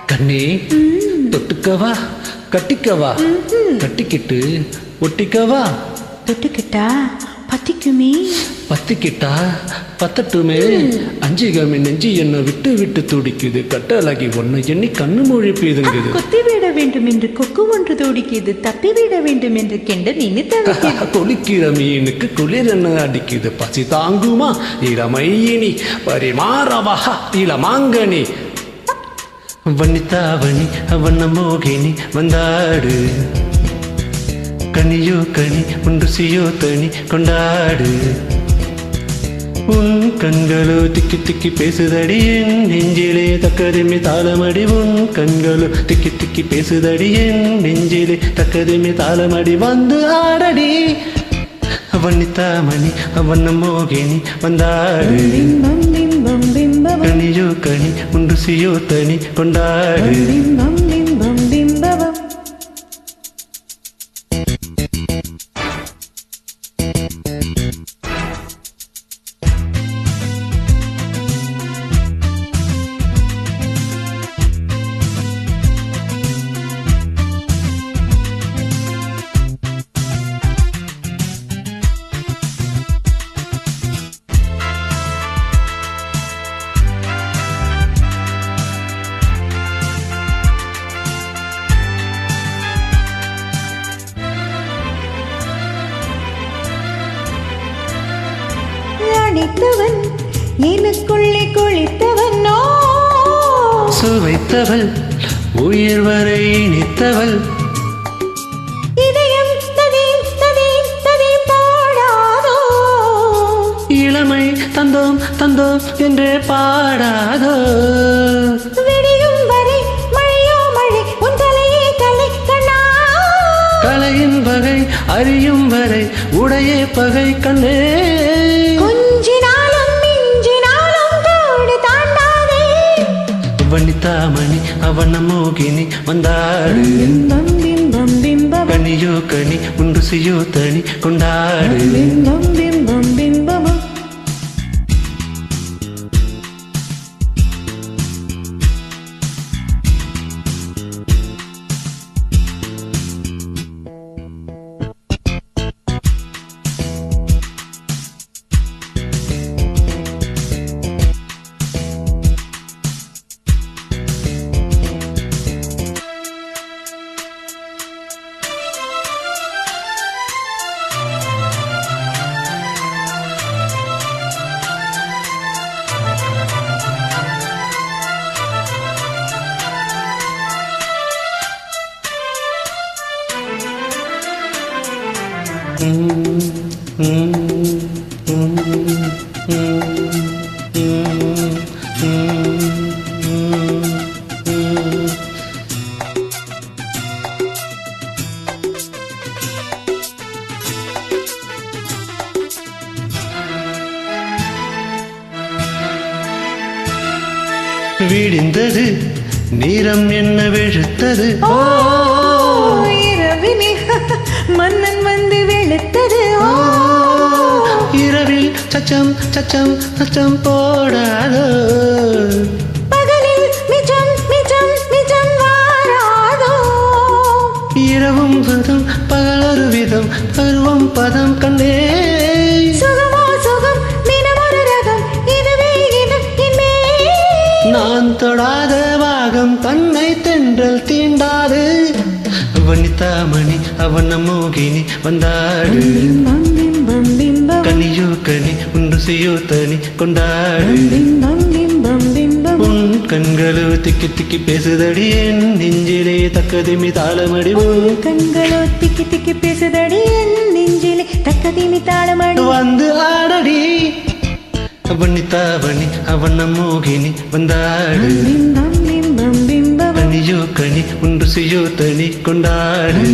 கண்ணே தொட்டுக்கவா கட்டிக்கவா கட்டிக்கிட்டு ஒட்டிக்கவா தொட்டுக்கிட்டா பத்திக்குமே பத்திக்கிட்டா பத்தட்டுமே அஞ்சிகமே நெஞ்சி என்ன விட்டு விட்டு துடிக்குது கட்டழகி ஒன்னை எண்ணி கண்ணு மொழி பீதுங்குது கொத்தி விட வேண்டும் என்று கொக்கு ஒன்று துடிக்குது தப்பி விட வேண்டும் என்று கெண்ட நீனு தவிக்குது கொளிக்கிற மீனுக்கு குளிர் என்ன அடிக்குது பசி தாங்குமா இளமையினி பரிமாறவா இளமாங்கனி வன்னித்தாவணி வண்ண மோகினி வந்தாடு கனியோ கனி உண்டுசியோ தனி கொண்டாடு உன் கண்களோ திக்கி திக்கி பேசுதடி என் நெஞ்சிலே தக்கதுமே தாளமடி உன் கண்களோ திக்கி திக்கி பேசுதடி என் நெஞ்சிலே தக்கதுமே தாளமடி வந்து ஆடடி வன்னித்தாமணி வண்ண மோகினி வந்தாடு கனியோ கனி உண்டுசியோ தனி கொண்டாடு அணைத்தவன் எனக்குள்ளே குளித்தவன் சுவைத்தவள் உயிர் வரை இனித்தவள் இதயம் ததீம் ததீம் ததீம் பாடாதோ இளமை தந்தோம் தந்தோம் என்றே பாடாதோ விடியும் வரை மழையோ மழை உன் தலையே கலை கண்ணா கலையின் வகை அறியும் வரை உடையே பகை கண்ணே வன்னித்தாமணி அவன மோகினி வந்தாடு கனியோ கனி உண்டுசியோ தனி கொண்டாடு விடிந்தது நீரம் என்ன வெளுத்தது இரவினே மன்னன் வந்து வெளுத்தது இரவில் சச்சம் சச்சம் சச்சம் போடாதோ பகலில் மிச்சம் மிச்சம் மிச்சம் வாராதோ இரவும் வரும் பகலொரு விதம் பருவம் பதம் கண்டே சுகமோ சுகம் தினமொரு ரகம் இதுவே இனமே நான் தொடாத பாகம் தன்னை தென்றல் தீண்டாது வன்னித்தாமணி அவன மோகினி வந்தாடு கனியோ கனி உண்டுசியோ தனி கொண்டாடு உன் கண்களோ திக்கி திக்கி பேசுதடி என் நெஞ்சிலே தக்கதிமி தாளமடி உன் கண்களோ திக்கி திக்கி பேசுதடி என் நெஞ்சிலே தக்கதிமி தாளமடி வந்து ஆடடி வன்னித்தாவணி அவன மோகினி வந்தாடு கனியோ கனி உண்டுசியோ தனி கொண்டாடு